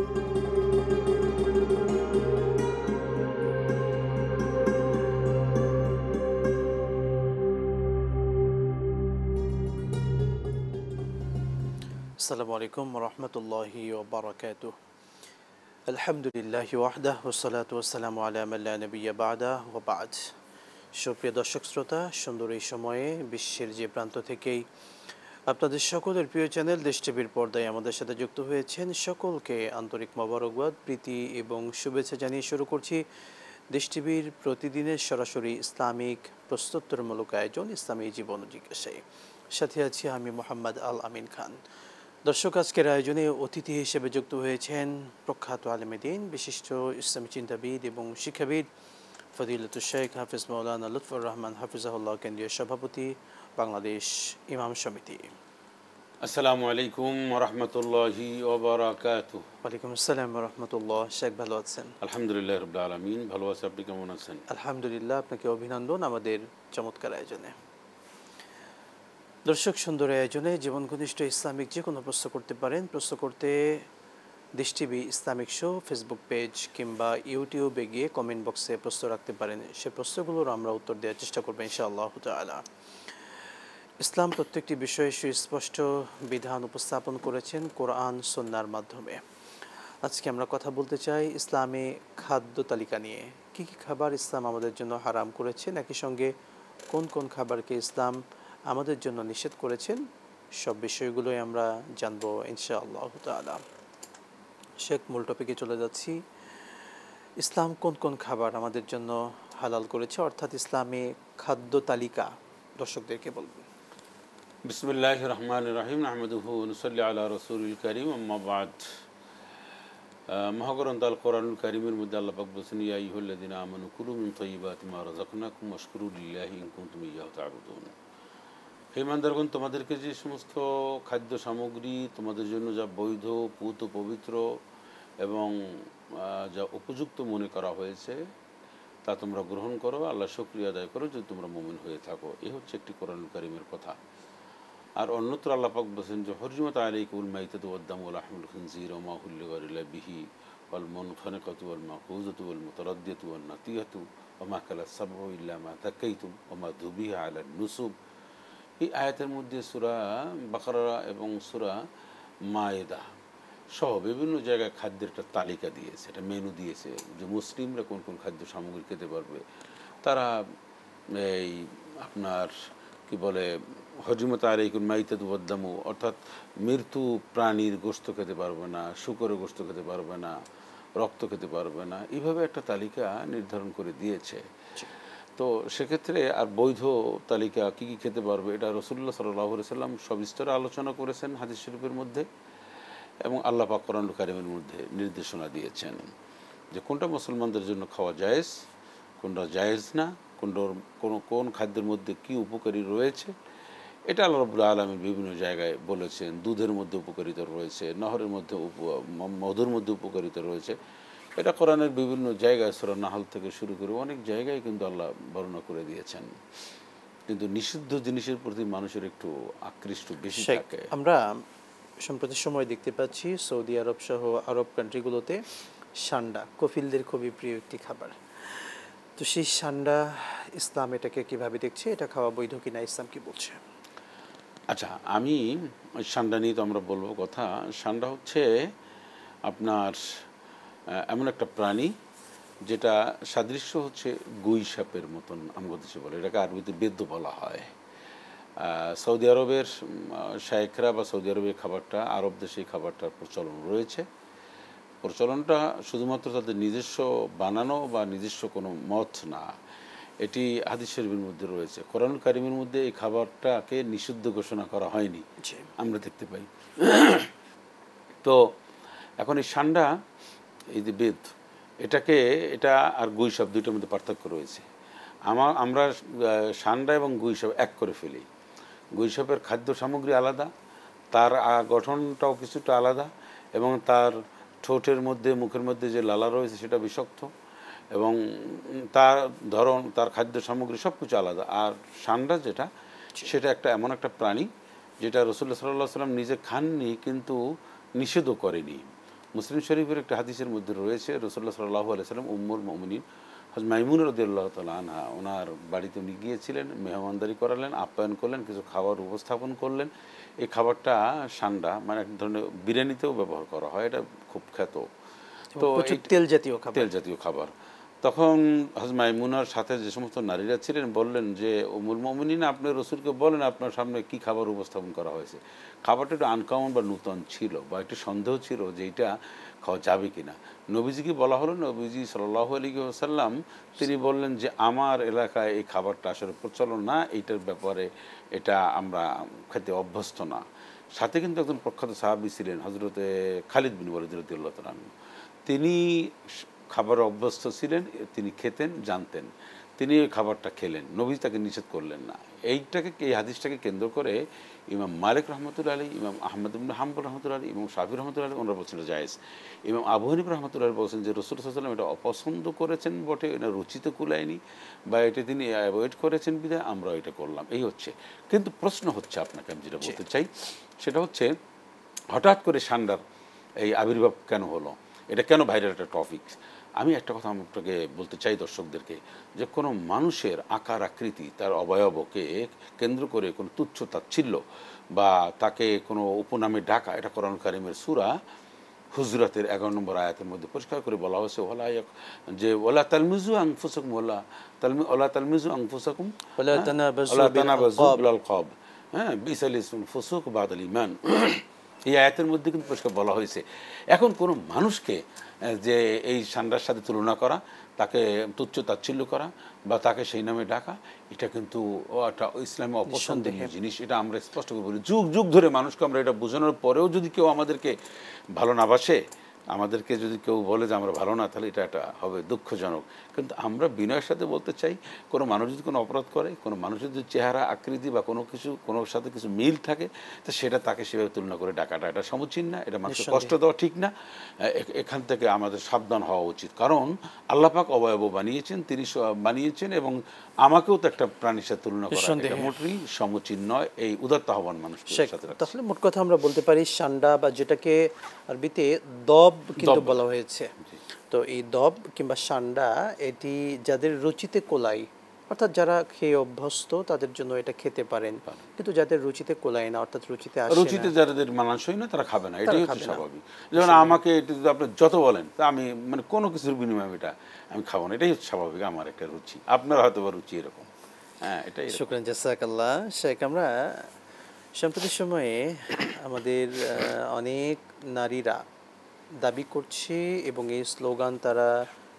আসসালামু আলাইকুম রহমতুল্লাহি ওয়া বারাকাতুহু। আলহামদুলিল্লাহি ওয়াহদাহু ওয়াসসালাতু ওয়াসসালামু আলা মান লা নাবিয়্যা বা'দাহু ওয়া বা'দ। সুপ্রিয় দর্শক শ্রোতা, সুন্দর এই সময়ে বিশ্বের যে প্রান্ত থেকেই আপনাদের সকলের প্রিয় চ্যানেল দেশ টিভির পর্দায় আমাদের সাথে যুক্ত হয়েছেন সকলকে আন্তরিক মোবারকবাদ, প্রীতি এবং শুভেচ্ছা জানিয়ে শুরু করছি দেশ টিভির প্রতিদিনের সরাসরি ইসলামিক প্রশ্নোত্তরমূলক আয়োজন ইসলামী জীবন জিজ্ঞাসায়। সাথে আছি আমি মোহাম্মদ আল আমিন খান। দর্শক, আজকের আয়োজনে অতিথি হিসেবে যুক্ত হয়েছেন প্রখ্যাত আলেমে দ্বীন, বিশিষ্ট ইসলামী চিন্তাবিদ এবং শিক্ষাবিদ ফজিলতুল শেখ হাফিজ মাওলানা লুৎফর রহমান হাফিজাহুল্লাহ, কেন্দ্রীয় সভাপতি, বাংলাদেশ ইমাম সমিতি। আসসালামু আলাইকুম ওয়া রাহমাতুল্লাহি ওয়া বারাকাতুহু। ওয়ালাইকুম আসসালাম ওয়া রাহমাতুল্লাহ। শেখ ভালো আছেন? আলহামদুলিল্লাহ রাব্বিল আলামিন, ভালো আছি। আপনি কেমন আছেন? আলহামদুলিল্লাহ, আপনাকে অভিনন্দন আমাদের চমৎকার আয়োজনে। দর্শক, সুন্দর আয়োজনে জীবন ঘনিষ্ঠ ইসলামিক যে কোনো প্রশ্ন করতে পারেন। প্রশ্ন করতে দেশ TV Islamic show Facebook page কিংবা ইউটিউবে গিয়ে কমেন্ট বক্সে প্রশ্ন রাখতে পারেন। সে প্রশ্নগুলোর আমরা উত্তর দেওয়ার চেষ্টা করবো ইনশাআল্লাহ তাআলা। ইসলাম প্রত্যেকটি বিষয়ে সুস্পষ্ট বিধান উপস্থাপন করেছেন কোরআন সুন্নাহর মাধ্যমে। আজকে আমরা কথা বলতে চাই ইসলামী খাদ্য তালিকা নিয়ে। কী কী খাবার ইসলাম আমাদের জন্য হারাম করেছেন, একই সঙ্গে কোন কোন খাবারকে ইসলাম আমাদের জন্য নিষেধ করেছেন, সব বিষয়গুলোই আমরা জানবো ইনশাআল্লাহ তাআলা। শেখ, মূল টপিকে চলে যাচ্ছি। ইসলাম কোন কোন খাবার আমাদের জন্য হালাল করেছে, অর্থাৎ ইসলামী খাদ্য তালিকা দর্শকদেরকে বলবেন। বিসমিল্লাহির রহমানির রহিম, নাহমাদুহু ওয়া নুসাল্লি আলা রাসূলিল কারীম, আম্মা বা'দ। মহাগ্রন্থ আল কোরআনুল কারীমের মধ্যে আল্লাহ পাক বলেছেন, ইয়া আইয়ুহাল্লাযীনা আমানু কুলু মিন তাইয়্যিবাতি মা রাযাকনাকুম ওয়াশকুরু লিল্লাহি ইন কুনতুম ইয়্যাহু তা'বুদুন। হে ইমানদারগণ, তোমাদেরকে যে সমস্ত খাদ্য সামগ্রী তোমাদের জন্য যা বৈধ, পূত, পবিত্র এবং যা উপযুক্ত মনে করা হয়েছে তা তোমরা গ্রহণ করো, আল্লাহ শুকরিয়া আদায় করো যদি তোমরা মুমিন হয়ে থাকো। এই হচ্ছে একটি কোরআনুল কারীমের কথা। আর অন্যত্র আল্লাহ পাক বলেছেন যে হুররিমাত আলাইকুমুল মাইতাতু ওয়াদ-দামু ওয়া লাহমুল খিনজিরি ওয়া মা উহিল্লা লিগায়রিল্লাহি বিহি ওয়াল মুনখানিকাতু ওয়াল মাকুযাতু ওয়াল মুতারাদ্দিয়াতু ওয়ান নাতিয়াতু ওয়া মা আকালা সাবউ ইল্লা মা যাক্কাইতুম ওয়া মা যুবিহা আলান নুসুব। এই আয়াতের মধ্যে সূরা বাকারা এবং সূরা মায়েদা সহ বিভিন্ন জায়গায় খাদ্যের একটা তালিকা দিয়েছে, একটা মেনু দিয়েছে যে মুসলিমরা কোন কোন খাদ্য সামগ্রী খেতে পারবে। তারা এই আপনার কি বলে হজরত আলাইকুম মাইতাতু ওয়াদ-দামু, অর্থাৎ মৃত্যু প্রাণীর গোশত খেতে পারবে না, শূকরের গোশত খেতে পারবে না, রক্ত খেতে পারবে না, এইভাবে একটা তালিকা নির্ধারণ করে দিয়েছে। তো সেক্ষেত্রে আর বৈধ তালিকা কী কী খেতে পারবে এটা রাসূলুল্লাহ সাল্লাল্লাহু আলাইহি ওয়াসাল্লাম সবিস্তারে আলোচনা করেছেন হাদিস শরীফের মধ্যে, এবং আল্লাহ পাক কোরআনুল কারীমের মধ্যে নির্দেশনা দিয়েছেন যে কোনটা মুসলমানদের জন্য খাওয়া জায়েজ, কোনটা জায়েজ না, কোন খাদ্যের মধ্যে কী উপকারী রয়েছে। এটা আল্লাহ রাব্বুল আলামিন বিভিন্ন জায়গায় বলেছেন। দুধের মধ্যে উপকারিতা রয়েছে, নহরের মধ্যে মধুর মধ্যে উপকারিতা রয়েছে। এটা কোরআনের বিভিন্ন জায়গায় সূরা নাহল থেকে শুরু করে অনেক জায়গায় কিন্তু আল্লাহ বর্ণনা করে দিয়েছেন। কিন্তু নিষিদ্ধ জিনিসের প্রতি মানুষের একটু আকৃষ্ট বেশি থাকে। আমরা সম্প্রতি সময় দেখতে পাচ্ছি সৌদি আরব সহ আরব কান্ট্রিগুলোতে সান্ডা কফিলদের খুবই প্রিয় একটি খাবার। তো সেই সান্ডা ইসলাম এটাকে কিভাবে দেখছে, এটা খাওয়া বৈধ কিনা, ইসলাম কি বলছে? আচ্ছা, আমি সান্ডা নিয়ে তো আমরা বলবো কথা। সান্ডা হচ্ছে আপনার এমন একটা প্রাণী যেটা সাদৃশ্য হচ্ছে গুই সাপের মতন আমাদের দেশে বলে, এটাকে আরবিতে বেদ্য বলা হয়। সৌদি আরবের শায়েখরা বা সৌদি আরবের খাবারটা, আরব দেশে এই খাবারটার প্রচলন রয়েছে। প্রচলনটা শুধুমাত্র তাদের নিজস্ব বানানো বা নিজস্ব কোনো মত না, এটি হাদিস শরীফের মধ্যে রয়েছে। কোরআনুল কারীমের মধ্যে এই খাবারটাকে নিষিদ্ধ ঘোষণা করা হয়নি, আমরা দেখতে পাই। তো এখন এই সান্ডা, এই যে বেদ, এটা আর গুই সাপ দুইটার মধ্যে পার্থক্য রয়েছে। আমরা সান্ডা এবং গুই সাপ এক করে ফেলি। গুই সাপের খাদ্য সামগ্রী আলাদা, তার গঠনটাও কিছুটা আলাদা, এবং তার ঠোঁটের মধ্যে, মুখের মধ্যে যে লালা রয়েছে সেটা বিষাক্ত, এবং তার ধরন, তার খাদ্য সামগ্রী সব কিছু আলাদা। আর সান্ডা যেটা, সেটা এমন একটা প্রাণী যেটা রাসূলুল্লাহ সাল্লাল্লাহু আলাইহি ওয়াসাল্লাম নিজে খাননি, কিন্তু নিষেধও করেনি। মুসলিম শরীফের একটা হাদিসের মধ্যে রয়েছে রাসূলুল্লাহ সাল্লাল্লাহু আলাইহি ওয়াসাল্লাম উম্মুল মুমিনিন হযরত মাইমুনা রাদিয়াল্লাহু তাআলা আনহা ওনার বাড়িতে উনি গিয়েছিলেন, মেহমানদারি করালেন, আপ্যায়ন করলেন, কিছু খাবার উপস্থাপন করলেন। এই খাবারটা সান্ডা মানে এক ধরনের বিরিয়ানিতেও ব্যবহার করা হয়, এটা খুব খ্যাত। তো প্রচুর তেল জাতীয় খাবার। তেল জাতীয় খাবার। তখন হযরত মাইমুনার সাথে যে সমস্ত নারীরা ছিলেন বললেন যে উম্মুল মুমিনিন আপনি রাসূলকে বলেন আপনার সামনে কি খাবার উপস্থাপন করা হয়েছে। খাবারটা একটু আনকমন বা নূতন ছিল বা একটু সন্দেহ ছিল যে এটা খাওয়া যাবে কিনা। নবীজিকে বলা হলো, নবীজি সাল্লাল্লাহু আলাইহি ওয়াসাল্লাম তিনি বললেন যে আমার এলাকায় এই খাবারটা আসলে প্রচলন না, এইটার ব্যাপারে এটা আমরা খেতে অভ্যস্ত না। সাথে কিন্তু একজন প্রখ্যাত সাহাবী ছিলেন হযরতে খালিদ বিন ওয়ালিদ রাদিয়াল্লাহু তাআলা আনহু। তিনি খাবারে অভ্যস্ত ছিলেন, তিনি খেতেন, জানতেন। তিনি ওই খাবারটা খেলেন, নবী তাকে নিষেধ করলেন না। এই হাদিসটাকে কেন্দ্র করে ইমাম মালিক রহমতুল্লাহ আলী, ইমাম আহমদ ইবনে হাম্বল রহমতুল্লাহ আলী, ইমাম শাফি রহমতুল্লাহ আলী ওনারা বলছেন জায়েজ। ইমাম আবু হানিফা রহমতুল্লাহ আলী বলছেন যে রাসূল সাল্লাল্লাহু আলাইহি ওয়াসাল্লাম এটা অপছন্দ করেছেন বটে, এটা রুচিতে কুলায়নি বা এটা তিনি অ্যাভয়েড করেছেন বিধায় আমরা এটা করলাম, এই হচ্ছে। কিন্তু প্রশ্ন হচ্ছে আপনাকে আমি যেটা বলতে চাই সেটা হচ্ছে হঠাৎ করে সান্ডার এই আবির্ভাব কেন হলো, এটা কেন ভাইরাল একটা টপিক। আমি একটা কথা আপনাকে বলতে চাই দর্শকদেরকে, যে কোনো মানুষের আকার আকৃতি তার অবয়বকে কেন্দ্র করে কোনো তুচ্ছ তাচ্ছিল্য বা তাকে কোনো উপনামে ডাকা, এটা কোরআন কারীমের সূরা হুজরাতের 11 নম্বর আয়াতের মধ্যে পরিষ্কার করে বলা হয়েছে যে ওয়ালা তালমিজু আনফুসাকুম ওয়ালা তালমিজু আনফুসাকুম ওয়ালা তানাবাজু বিল কব, হ্যাঁ বিসাল ইসমুল ফুসুক বাদাল ঈমান। এই আয়াতের মধ্যে কিন্তু পরিষ্কার বলা হয়েছে। এখন কোনো মানুষকে যে এই সান্ডার সাথে তুলনা করা, তাকে তুচ্ছ তাচ্ছিল্য করা বা তাকে সেই নামে ডাকা, এটা কিন্তু একটা ইসলামে অপছন্দনীয় জিনিস। এটা আমরা স্পষ্ট করে বলি, যুগ যুগ ধরে মানুষকে আমরা এটা বোঝানোর পরেও যদি কেউ আমাদেরকে ভালো না বাসে, আমাদেরকে যদি কেউ বলে যে আমরা ভালো না, তাহলে এটা হবে দুঃখজনক। কিন্তু আমরা বিনয়ের সাথে বলতে চাই, কোনো মানুষ যদি কোনো অপরাধ করে, কোনো মানুষের যদি চেহারা আকৃতি বা কোনো সাথে কিছু মিল থাকে, তো সেটা তাকে সেভাবে তুলনা করে ডাকাটা এটা সমুচীন না, এটা মানুষকে কষ্ট দেওয়া ঠিক না। এখান থেকে আমাদের সাবধান হওয়া উচিত, কারণ আল্লাহ পাক অবয়ব বানিয়েছেন, তিনি বানিয়েছেন, এবং আমাকেও তো একটা প্রাণীর সাথে তুলনা করা এটা মোটেই সমুচীন নয়। এই উদাত্ত আহ্বান মানুষের সাথে। তাহলে মোট কথা আমরা বলতে পারি সান্ডা বা যেটাকে আরবিতে দব কিন্তু বলা হয়েছে, তো এই দব কিংবা সান্ডা এটি যাদের রুচিতে কোলাই, অর্থাৎ যারা খেয়ে অভ্যস্ত তাদের জন্য এটা খেতে পারেন, কিন্তু যাদের রুচিতে কোলাই না, অর্থাৎ রুচিতে যাদের মানানসই না তারা খাবে না, এটাই হচ্ছে স্বাভাবিক। যেমন আমাকে এটা যদি আপনি যত বলেন তা আমি মানে কোনো কিছুর বিনিময়ে এটা আমি খাবো না, এটাই হচ্ছে স্বাভাবিক আমার একটা রুচি। আপনার হয়তো বা রুচি এরকম, হ্যাঁ এটাই। শুকরান জাযাকাল্লাহ শেখ। আমরা সাম্প্রতিক সময়ে আমাদের অনেক নারীরা দাবি করছে এবং এই স্লোগান তারা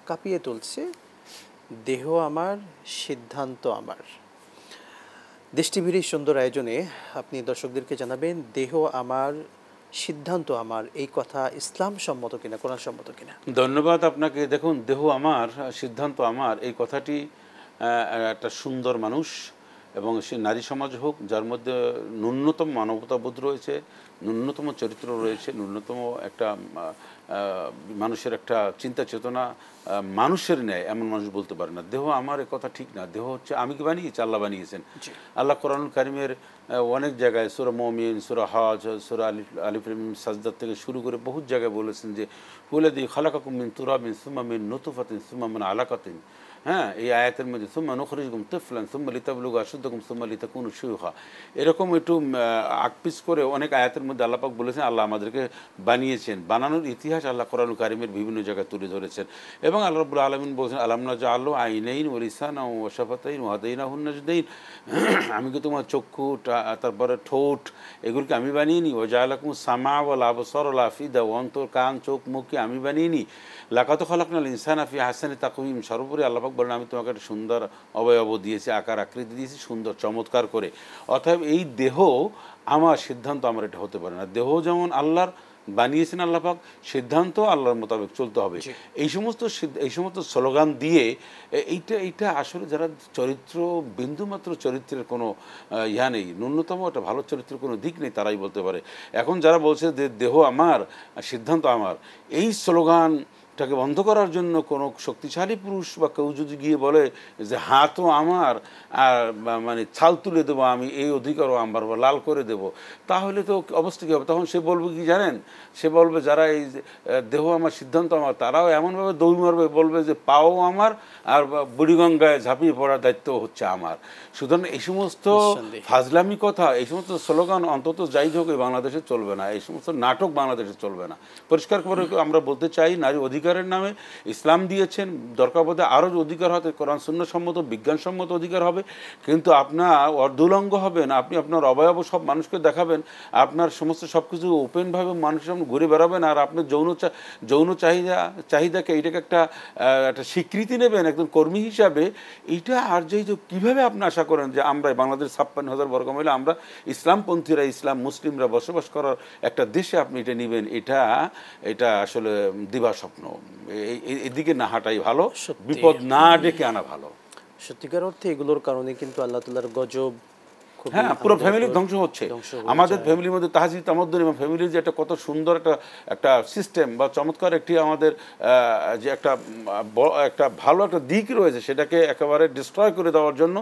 কাঁপিয়ে তুলছে, দেহ আমার সিদ্ধান্ত আমার। দেশ টিভির এই সুন্দর আয়োজনে আপনি দর্শকদেরকে জানাবেন, দেহ আমার সিদ্ধান্ত আমার, এই কথা ইসলাম সম্মত কিনা, কোরআন সম্মত কিনা? ধন্যবাদ আপনাকে। দেখুন, দেহ আমার সিদ্ধান্ত আমার এই কথাটি একটা সুন্দর মানুষ এবং সে নারী সমাজ হোক, যার মধ্যে ন্যূনতম মানবতাবোধ রয়েছে, ন্যূনতম চরিত্র রয়েছে, ন্যূনতম একটা মানুষের একটা চিন্তা চেতনা মানুষের ন্যায়, এমন মানুষ বলতে পারে না দেহ আমার, এ কথা ঠিক না। দেহ হচ্ছে আমি কি বানিয়েছি, আল্লাহ বানিয়েছেন। আল্লাহ কোরআনুল কারীমের অনেক জায়গায় সূরা মুমিন, সূরা হজ, সূরা আলিফ লাম মিম সাজদা থেকে শুরু করে বহু জায়গায় বলেছেন যে হুয়াল্লাযী খালাকাকুম মিন তুরাবিন সুম্মা মিন নুতফাতিন সুম্মা মিন আলাকাতিন। হ্যাঁ, এই আয়াতের মধ্যে সুম্মা নুখরিজুকুম তিফলান সুম্মা লিতাবলুগু আশুদ্দাকুম সুম্মা লিতাকুনু শুয়ুখা, এরকম একটু আকপিস করে অনেক আয়াতের মধ্যে আল্লাহ পাক বলেছেন আল্লাহ আমাদেরকে বানিয়েছেন। বানানোর ইতিহাস আল্লাহ কোরআনুল কারীমের বিভিন্ন জায়গায় তুলে ধরেছেন। এবং আল্লাহ রাব্বুল আলামিন বলেছেন আলাম নাজআলু আইনাইন ওয়া লিসানান ওয়া শাফাতাইন ওয়া হাদাইনাহুন নাজদাইন, আমি কি তোমার চক্ষু, তারপরে ঠোঁট, এগুলোকে আমি বানিয়ে নিই। ওয়া জাআলাকুম সামআ ওয়াল আবসার ওয়াল আফিদা, অন্তর, কান, চোখ, মুখকে আমি বানিয়ে নিই। লাকাদ খালাকনাল ইনসানা ফি আহসানি তাকওয়িম, সর্বোপরি আল্লাহ পাক বলেন আমি তোমাকে একটা সুন্দর অবয়ব দিয়েছি, আকার আকৃতি দিয়েছি, সুন্দর চমৎকার করে। অতএব এই দেহ আমার সিদ্ধান্ত আমার এটা হতে পারে না। দেহ যেমন আল্লাহর বানিয়েছেন আল্লাহ পাক, সিদ্ধান্ত আল্লাহর মোতাবেক চলতে হবে। এই সমস্ত স্লোগান দিয়ে এইটা আসলে যারা চরিত্র, বিন্দুমাত্র চরিত্রের কোনো ইয়া নেই, ন্যূনতম একটা ভালো চরিত্রের কোনো দিক নেই, তারাই বলতে পারে। এখন যারা বলছে যে দেহ আমার সিদ্ধান্ত আমার, এই স্লোগান এটাকে বন্ধ করার জন্য কোনো শক্তিশালী পুরুষ বা কেউ যদি গিয়ে বলে যে হাতও আমার আর মানে ছাল তুলে দেবো আমি, এই অধিকারও আমার বা লাল করে দেব, তাহলে তো অবস্থা কী হবে? তখন সে বলবে কি জানেন? সে বলবে যারা এই দেহ আমার সিদ্ধান্ত আমার, তারাও এমনভাবে দৌড় মারবে, বলবে যে পাও আমার আর বুড়িগঙ্গায় ঝাঁপিয়ে পড়ার দায়িত্ব হচ্ছে আমার। সুতরাং এই সমস্ত ফাজলামি কথা, এই সমস্ত স্লোগান অন্তত যাই হোক এই বাংলাদেশে চলবে না, এই সমস্ত নাটক বাংলাদেশে চলবে না। পরিষ্কার করে আমরা বলতে চাই, নারী অধিকারের নামে ইসলাম দিয়েছেন, দরকার বোধে আরও অধিকার হতে কোরআন সুন্নাহ সম্মত বিজ্ঞানসম্মত অধিকার হবে, কিন্তু আপনার অর্ধুলঙ্গ হবেন, আপনি আপনার অবয়ব সব মানুষকে দেখাবেন, আপনার সমস্ত সব কিছু ওপেনভাবে মানুষের সামনে ঘুরে বেড়াবেন, আর আপনার যৌন চাহিদাকে এইটাকে একটা স্বীকৃতি নেবেন একজন কর্মী হিসাবে, এইটা আর যে কীভাবে আপনি আশা করেন যে আমরা বাংলাদেশ 56,000 বর্গ মাইল আমরা ইসলামপন্থীরা, ইসলাম মুসলিমরা বসবাস করার একটা দেশে আপনি এটা নেবেন, এটা আসলে দিবা স্বপ্ন। এদিকে না হাঁটাই ভালো, বিপদ না ডেকে আনা ভালো। সত্যিকার অর্থে এগুলোর কারণে কিন্তু আল্লাহ তাআলার গজব, হ্যাঁ, পুরো ফ্যামিলি ধ্বংস হচ্ছে। আমাদের ফ্যামিলির মধ্যে তাহজিদ তামাদ্দুন এবং ফ্যামিলির যে একটা কত সুন্দর একটা সিস্টেম বা চমৎকার একটি আমাদের যে একটা ভালো একটা দিক রয়েছে, সেটাকে একেবারে ডিস্ট্রয় করে দেওয়ার জন্য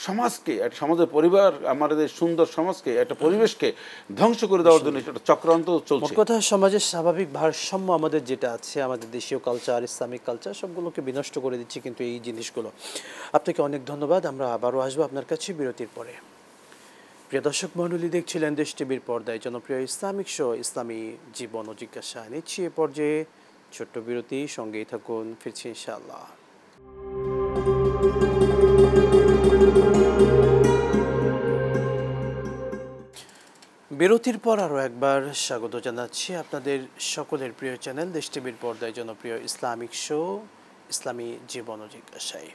সমাজকে, একটা সমাজের পরিবার, আমাদের সুন্দর সমাজকে, একটা পরিবেশকে ধ্বংস করে দেওয়ার জন্য একটা চক্রান্ত চলছে। কথা সমাজের স্বাভাবিক ভারসাম্য আমাদের যেটা আছে, আমাদের দেশীয় কালচার, ইসলামিক কালচার, সবগুলোকে বিনষ্ট করে দিচ্ছে কিন্তু এই জিনিসগুলো। আপনাকে অনেক ধন্যবাদ। আমরা আবারও আসবো আপনার কাছে বিরতির পরে। প্রিয় দর্শক মণ্ডলী, দেখছিলেন দেশ টিভির পর্দায় জনপ্রিয় ইসলামিক শো ইসলামী জীবন ও জিজ্ঞাসা। নিচ্ছি এ পর্যায়ে ছোট্ট বিরতি, সঙ্গেই থাকুন, ফিরছি ইনশাআল্লাহ। বিরতির পর আরও একবার স্বাগত জানাচ্ছি আপনাদের সকলের প্রিয় চ্যানেল দেশ টিভির পর্দায় জনপ্রিয় ইসলামিক শো ইসলামী জীবন ও জিজ্ঞাসায়।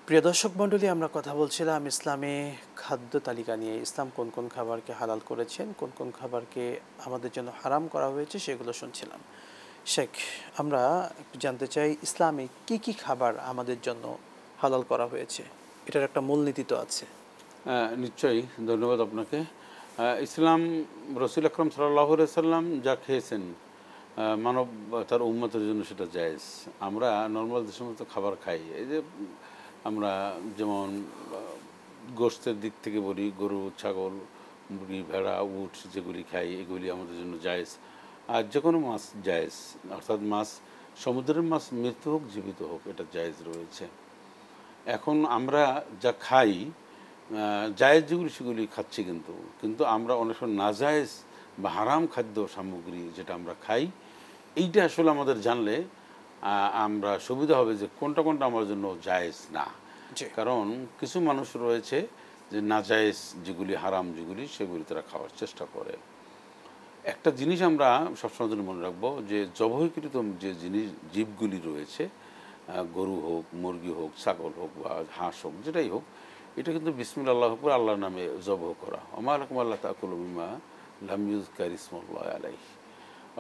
প্রিয় দর্শক মণ্ডলী, আমরা কথা বলছিলাম ইসলামে খাদ্য তালিকা নিয়ে। ইসলাম কোন কোন খাবারকে হালাল করেছেন, কোন কোন খাবারকে আমাদের জন্য হারাম করা হয়েছে, সেগুলো শুনছিলাম। শেখ, আমরা জানতে চাই ইসলামে কি কি খাবার আমাদের জন্য হালাল করা হয়েছে, এটার একটা মূলনীতি তো আছে। নিশ্চয়ই, ধন্যবাদ আপনাকে। ইসলাম রসুল আকরাম সাল্লাল্লাহু আলাইহি সাল্লাম যা খেয়েছেন মানব তার উম্মতের জন্য সেটা জায়েজ। আমরা নর্মাল যে সমস্ত খাবার খাই, এই যে আমরা যেমন গোশতের দিক থেকে বলি, গরু, ছাগল, মুরগি, ভেড়া, উট যেগুলি খাই, এগুলি আমাদের জন্য জায়েজ। আর যে কোনো মাছ জায়েজ, অর্থাৎ মাছ, সমুদ্রের মাছ মৃত হোক জীবিত হোক, এটা জায়েজ রয়েছে। এখন আমরা যা খাই জায়েজ যেগুলি সেগুলি খাচ্ছি, কিন্তু আমরা অনেক সময় নাজায়েজ বা হারাম খাদ্য সামগ্রী যেটা আমরা খাই, এইটা আসলে আমাদের জানলে আমরা সুবিধা হবে যে কোনটা কোনটা আমার জন্য জায়েজ না। কারণ কিছু মানুষ রয়েছে যে নাজায়েজ যেগুলি, হারাম যেগুলি, সেগুলি তারা খাওয়ার চেষ্টা করে। একটা জিনিস আমরা সবসময় জন্য মনে রাখবো যে জবহকৃত যে জীবগুলি রয়েছে, গরু হোক, মুরগি হোক, ছাগল হোক বা হাঁস হোক, যেটাই হোক, এটা কিন্তু বিসমিল্লাহ করে আল্লাহর নামে জবহ করা। ওমা লাকুম আল্লা তাকুলু মিম্মা লাম ইউযকার ইসমুল্লাহি আলাইহি,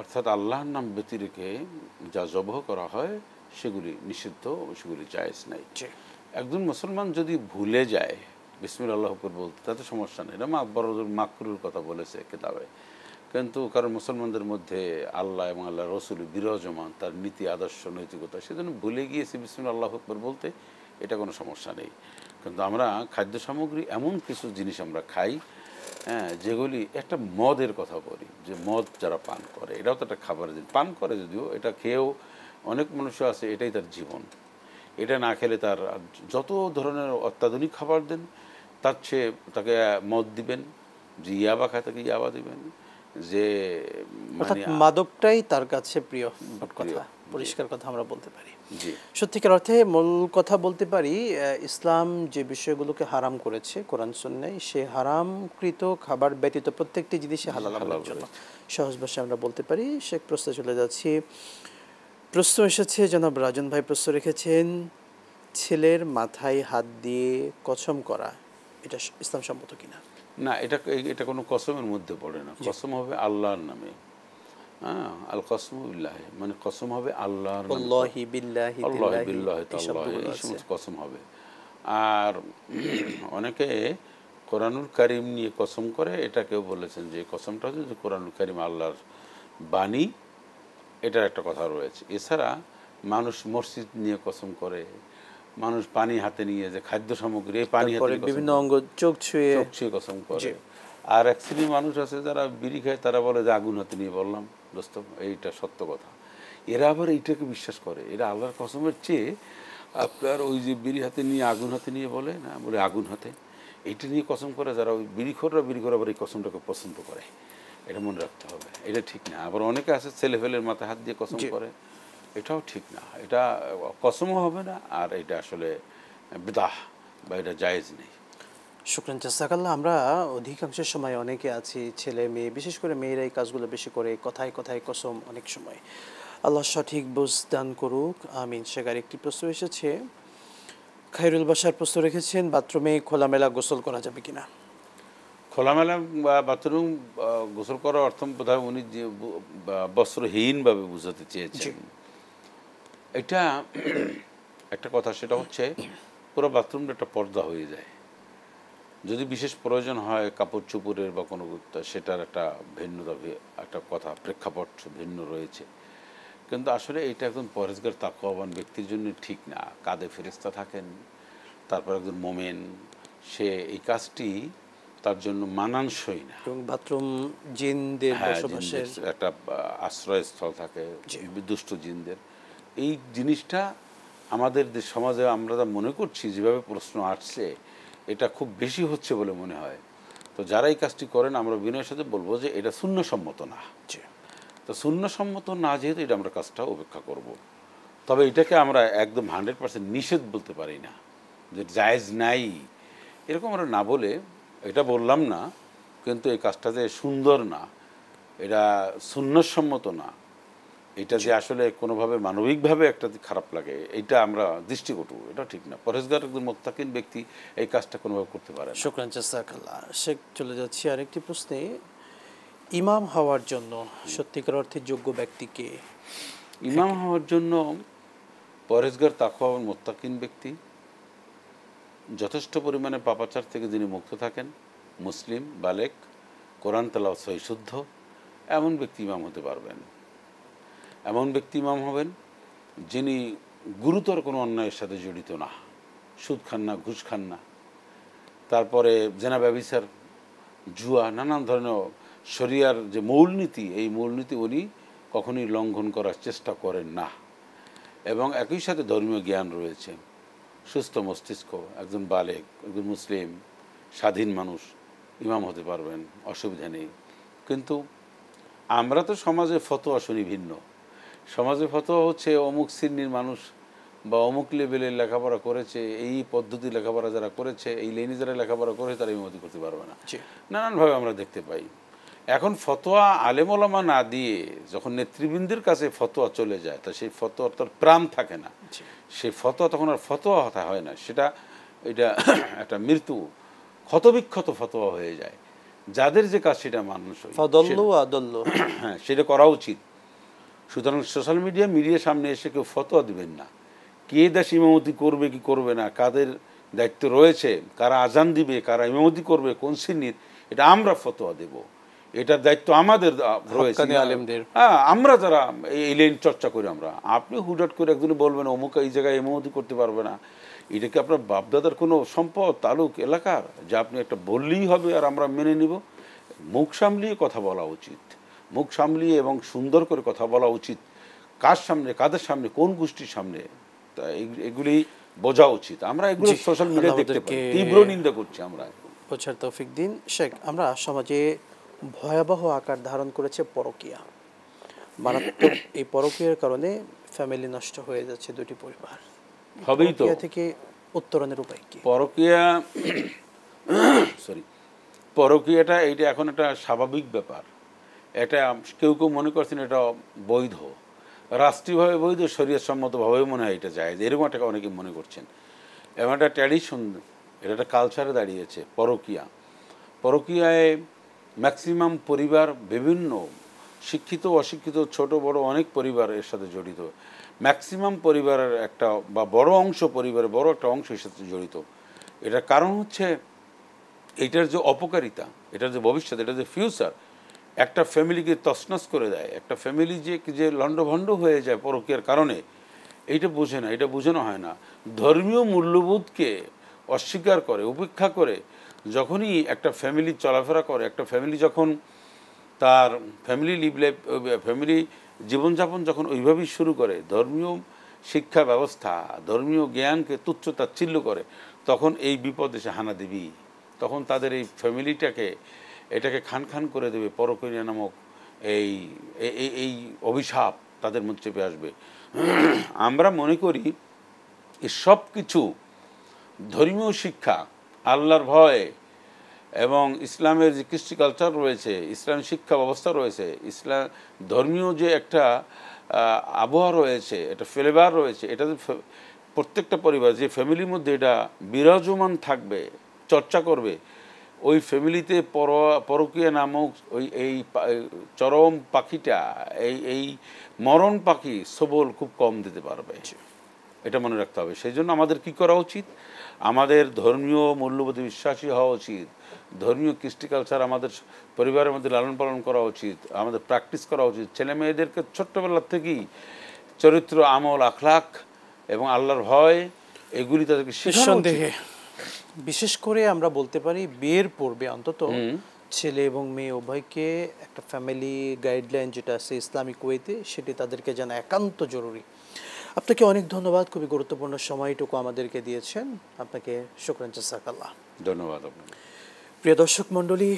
অর্থাৎ আল্লাহর নাম ব্যতি রেখে যা জবহ করা হয় সেগুলি নিষিদ্ধ, সেগুলি জায়েজ নাই। একজন মুসলমান যদি ভুলে যায় বিসমিল্লাহ করে বলতে, তাতে সমস্যা নেই, এটা বড় মাকরুর কথা বলেছে কিতাবে। কিন্তু কারণ মুসলমানদের মধ্যে আল্লাহ এবং আল্লাহ রসুল বিরাজমান, তার নীতি আদর্শ নৈতিকতা, সেজন্য ভুলে গিয়েছে বিসমিল্লাহ আকবার বলতে, এটা কোনো সমস্যা নেই। কিন্তু আমরা খাদ্য সামগ্রী এমন কিছু জিনিস আমরা খাই, হ্যাঁ, যেগুলি, একটা মদের কথা বলি, যে মদ যারা পান করে, এটাও তো একটা খাবারের জিনিস। পান করে যদিও, এটা খেয়েও অনেক মানুষ আছে এটাই তার জীবন, এটা না খেলে তার যত ধরনের অত্যাধুনিক খাবার দেন তার চেয়ে তাকে মদ দিবেন, যে ইয়াবা খায় তাকে ইয়াবা দিবেন, যে মানে মাদকটাই তার কাছে প্রিয় কথা, পরিষ্কার কথা আমরা বলতে পারি। সত্যিকার অর্থে মূল কথা বলতে পারি, ইসলাম যে বিষয়গুলোকে হারাম করেছে কোরআন সুন্নাহয়, সে হারামকৃত খাবার ব্যতীত প্রত্যেকটি জিনিসই হালাল আমাদের জন্য, সহজ ভাষায় আমরা বলতে পারি। শেখ, প্রশ্নে চলে যাচ্ছি। প্রশ্ন এসেছে, জনাব রাজন ভাই প্রশ্ন রেখেছেন, ছেলের মাথায় হাত দিয়ে কসম করা, এটা ইসলাম সম্মত কিনা? না, এটা কোনো কসমের মধ্যে পড়ে না। কসম হবে আল্লাহর নামে, হ্যাঁ, আল কসমু বিল্লাহি, মানে কসম হবে আল্লাহর নামে, আল্লাহি বিল্লাহি, আল্লাহি বিল্লাহি তাআলা, এই সমস্ত কসম হবে। আর অনেকে কোরআনুল কারীম নিয়ে কসম করে, এটা কেউ বলেছেন যে কসমটা হচ্ছে যে কোরআনুল কারীম আল্লাহর বাণী, এটার একটা কথা রয়েছে। এছাড়া মানুষ মসজিদ নিয়ে কসম করে, মানুষ পানি হাতে নিয়ে যে খাদ্য সামগ্রী এই পানি হাতে নিয়ে বিভিন্ন অঙ্গ চোখ ছুঁয়ে কসম করে। আর এক শ্রেণীর মানুষ আছে যারা বিড়ি খায়, তারা বলে যে আগুন হাতে নিয়ে বললাম দোস্ত এইটা সত্য কথা। এরা আবার এইটাকে বিশ্বাস করে। এরা আল্লাহর কসমের চেয়ে আপনার ওই যে বিড়ি হাতে নিয়ে আগুন হাতে নিয়ে বলে না, বলে আগুন হাতে, এইটা নিয়ে কসম করে। যারা ওই বিড়িখোররা আবার এই কসমটাকে পছন্দ করে, এটা মনে রাখতে হবে। এটা ঠিক না। আবার অনেকে আছে ছেলে ফেলের মাথায় হাত দিয়ে কসম করে, এটাও ঠিক না। এটা কসমও হবে না, আর এটা আসলে বিদআহ বা এটা জায়েজ নেই। শুকরান জাযাকাল্লাহ। আমরা অধিকাংশ সময় অনেকে আছি, ছেলে মেয়ে, বিশেষ করে মেয়েরা এই কাজগুলো বেশি করে, কথায় কথায় কসম অনেক সময়। আল্লাহ সঠিক বুঝ দান করুক, আমিন। সেখানে একটি প্রশ্ন এসেছে, খায়রুল বাশার প্রশ্ন রেখেছেন, বাথরুমে খোলামেলা গোসল করা যাবে কিনা? খোলামেলা বা বাথরুম গোসল করার অর্থ বোধহয় উনি যে বস্ত্রহীনভাবে বুঝাতে চেয়েছেন। এটা একটা কথা, সেটা হচ্ছে পুরো বাথরুমটা একটা পর্দা হয়ে যায়। যদি বিশেষ প্রয়োজন হয় কাপড় চোপড়ের বা কোনো, সেটার একটা ভিন্নতা, একটা কথা, প্রেক্ষাপট ভিন্ন রয়েছে। কিন্তু আসলে এটা একজন পরহেজগার তাকওয়াবান ব্যক্তির জন্য ঠিক না। কাঁধে ফেরেশতা থাকেন, তারপর একজন মোমেন, সে এই কাজটি তার জন্য মানানসই না। এবং বাথরুম জিনদের বসবাসের একটা আশ্রয়স্থল থাকে দুষ্ট জিনদের। এই জিনিসটা আমাদের সমাজে আমরা যা মনে করছি, যেভাবে প্রশ্ন আসছে, এটা খুব বেশি হচ্ছে বলে মনে হয়। তো যারা এই কাজটি করেন, আমরা বিনয়ের সাথে বলবো যে এটা সুন্নসম্মত না। তো সুন্নসম্মত না যেহেতু, এটা আমরা কাজটা উপেক্ষা করব। তবে এটাকে আমরা একদম 100% নিষেধ বলতে পারি না, যে জায়েজ নাই এরকম আমরা না বলে, এটা বললাম না। কিন্তু এই কাজটা যে সুন্দর না, এটা সুন্নতসম্মত না, এটা যে আসলে কোনোভাবে মানবিকভাবে একটা খারাপ লাগে, এইটা আমরা দৃষ্টিকটু, এটা ঠিক না। পরহেজগার একজন মুত্তাকিন ব্যক্তি এই কাজটা কোনোভাবে করতে পারে না। শুকরান জাযাকাল্লাহ। শেখ, চলে যাচ্ছি আরেকটি প্রশ্নে। ইমাম হওয়ার জন্য সত্যিকার অর্থে যোগ্য ব্যক্তিকে? ইমাম হওয়ার জন্য পরহেজগার তাকওয়াবান মুত্তাকিন ব্যক্তি, যথেষ্ট পরিমাণে পাপাচার থেকে যিনি মুক্ত থাকেন, মুসলিম, বালেক, কোরআন তেলাওয়াত সহিহ শুদ্ধ, এমন ব্যক্তি ইমাম হতে পারবেন। এমন ব্যক্তি ইমাম হবেন যিনি গুরুতর কোনো অন্যায়ের সাথে জড়িত না, সুদ খান না, ঘুষ খান না, তারপরে জেনা, ব্যভিচার, জুয়া, নানান ধরনের শরিয়ার যে মূলনীতি, এই মূলনীতি উনি কখনোই লঙ্ঘন করার চেষ্টা করেন না। এবং একই সাথে ধর্মীয় জ্ঞান রয়েছে, সুস্থ মস্তিষ্ক, একজন বালেক, একজন মুসলিম স্বাধীন মানুষ ইমাম হতে পারবেন, অসুবিধা নেই। কিন্তু আমরা তো সমাজে ফতোয়া শুনি ভিন্ন। সমাজে ফতোয়া হচ্ছে অমুক শ্রেণীর মানুষ বা অমুক লেভেলের লেখাপড়া করেছে, এই পদ্ধতি লেখাপড়া যারা করেছে, এই লাইনে যারা লেখাপড়া করেছে, তারা ইমামতি করতে পারবে না। নানানভাবে আমরা দেখতে পাই। এখন ফতোয়া আলেম ওলামা না দিয়ে যখন নেতৃবৃন্দের কাছে ফতোয়া চলে যায়, তা সেই ফতোয়ার তোর প্রাণ থাকে না। সেই ফতোয়া তখন আর ফতোয়া হতা হয় না, সেটা এটা একটা মৃত্যু ক্ষতবিক্ষত ফতোয়া হয়ে যায়। যাদের যে কাজ সেটা মানুষ, হ্যাঁ, সেটা করা উচিত। সুতরাং সোশ্যাল মিডিয়ার সামনে এসে কেউ ফতোয়া দিবেন না। কে দেশ ইমামতি করবে কি করবে না, কাদের দায়িত্ব রয়েছে, কারা আজান দিবে, কারা ইমামতি করবে, কোন শ্রেণীর, এটা আমরা ফতোয়া দেব, এটার দায়িত্ব আমাদের রয়েছে। হ্যাঁ, আমরা যারা এই লাইন চর্চা করি, আমরা, আপনি হুটহাট করে একজনে বলবেন অমুক এই জায়গায় ইমামতি করতে পারবে না, এটা কি আপনার বাপদাদার কোনো সম্পদ, তালুক, এলাকার, যা আপনি একটা বললেই হবে আর আমরা মেনে নিব? মুখ সামলিয়ে কথা বলা উচিত, মুখ সামলিয়ে এবং সুন্দর করে কথা বলা উচিত। কার সামনে, কাদের সামনে, কোন গোষ্ঠীর সামনে, তা এগুলি বোঝা উচিত। আমরা এগুলো সোশ্যাল মিডিয়া দেখতে পাই, তীব্র নিন্দা করছি আমরা। বোঝার তৌফিক দিন। শেখ, আমরা সমাজে ভয়াবহ আকার ধারণ করেছে পরকীয়া। মারাত্মক এই পরকীয়ার কারণে ফ্যামিলি নষ্ট হয়ে যাচ্ছে, দুটি পরিবার। হবেই তো। থেকে উত্তরণের উপায় কি? পরকীয়াটা এইটা এখন একটা স্বাভাবিক ব্যাপার। এটা কেউ কেউ মনে করছেন এটা বৈধ, রাষ্ট্রীয়ভাবে বৈধ, শরীয়ত সম্মতভাবেও মনে হয় এটা যায়, এরকম একটা অনেকে মনে করছেন। এবং একটা ট্র্যাডিশন, এটা একটা কালচারে দাঁড়িয়েছে পরকীয়ায় ম্যাক্সিমাম পরিবার, বিভিন্ন শিক্ষিত অশিক্ষিত ছোট বড় অনেক পরিবার এর সাথে জড়িত। ম্যাক্সিমাম পরিবারের একটা বা বড় অংশ, পরিবারের বড় একটা অংশ এর সাথে জড়িত। এটার কারণ হচ্ছে এইটার যে অপকারিতা, এটার যে ভবিষ্যৎ, এটার যে ফিউচার, একটা ফ্যামিলিকে তছনছ করে দেয়, একটা ফ্যামিলি যে লণ্ডভণ্ড হয়ে যায় পরকীয়ার কারণে, এইটা বোঝে না, এটা বোঝানো হয় না। ধর্মীয় মূল্যবোধকে অস্বীকার করে, উপেক্ষা করে যখনই একটা ফ্যামিলি চলাফেরা করে, একটা ফ্যামিলি যখন তার ফ্যামিলি জীবনযাপন যখন ওইভাবেই শুরু করে, ধর্মীয় শিক্ষা ব্যবস্থা, ধর্মীয় জ্ঞানকে তুচ্ছ তাচ্ছিল্য করে, তখন এই বিপদ এসে হানা দিবি। তখন তাদের এই এটাকে খান খান করে দেবে পরকীয়া নামক এই এই এই অভিশাপ তাদের মধ্যে চেপে আসবে। আমরা মনে করি এই সব কিছু ধর্মীয় শিক্ষা, আল্লাহর ভয় এবং ইসলামের যে কৃষ্টি কালচার রয়েছে, ইসলামী শিক্ষা ব্যবস্থা রয়েছে, ইসলাম ধর্মীয় যে একটা আবহাওয়া রয়েছে, একটা ফ্লেভার রয়েছে, এটা প্রত্যেকটা পরিবার যে ফ্যামিলির মধ্যে এটা বিরাজমান থাকবে, চর্চা করবে, ওই ফ্যামিলিতে পরকীয়া নামক এই চরম পাখিটা, এই মরণ পাখি সবল খুব কম দিতে পারবে। এটা মনে রাখতে হবে। সেই জন্য আমাদের কি করা উচিত? আমাদের ধর্মীয় মূল্যবোধে বিশ্বাসী হওয়া উচিত, ধর্মীয় কৃষ্টি কালচার আমাদের পরিবারের মধ্যে লালন পালন করা উচিত, আমাদের প্র্যাকটিস করা উচিত। ছেলে মেয়েদেরকে ছোট্টবেলার থেকেই চরিত্র, আমল, আখলাক এবং আল্লাহর ভয় এগুলি তাদেরকে শেখানো উচিত। বিশেষ করে আমরা বলতে পারি বিয়ের পূর্বে অন্তত ছেলে এবং মেয়ে উভয়কে একটা ফ্যামিলি গাইডলাইন যেটা আছে ইসলামিক ওয়েতে, সেটি তাদেরকে জানা একান্ত জরুরি। আপনাকে অনেক ধন্যবাদ, খুবই গুরুত্বপূর্ণ সময়টুকু আমাদেরকে দিয়েছেন, আপনাকে শুকরান জাযাকাল্লাহ। ধন্যবাদ আপনাকে। প্রিয় দর্শক মণ্ডলী,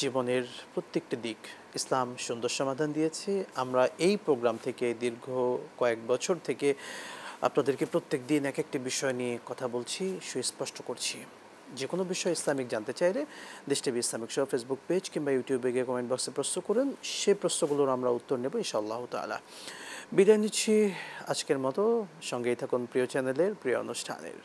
জীবনের প্রত্যেকটি দিক ইসলাম সুন্দর সমাধান দিয়েছে। আমরা এই প্রোগ্রাম থেকে দীর্ঘ কয়েক বছর থেকে আপনাদেরকে প্রত্যেক দিন এক একটি বিষয় নিয়ে কথা বলছি, সুস্পষ্ট করছি। যে কোনো বিষয় ইসলামিক জানতে চাইলে দেশ TV Islamic show Facebook page কিংবা ইউটিউবে গিয়ে কমেন্ট বক্সে প্রশ্ন করেন, সেই প্রশ্নগুলোর আমরা উত্তর নেব ইনশাআল্লাহ তাআলা। বিদায় নিচ্ছি আজকের মতো, সঙ্গেই থাকুন প্রিয় চ্যানেলের প্রিয় অনুষ্ঠানের।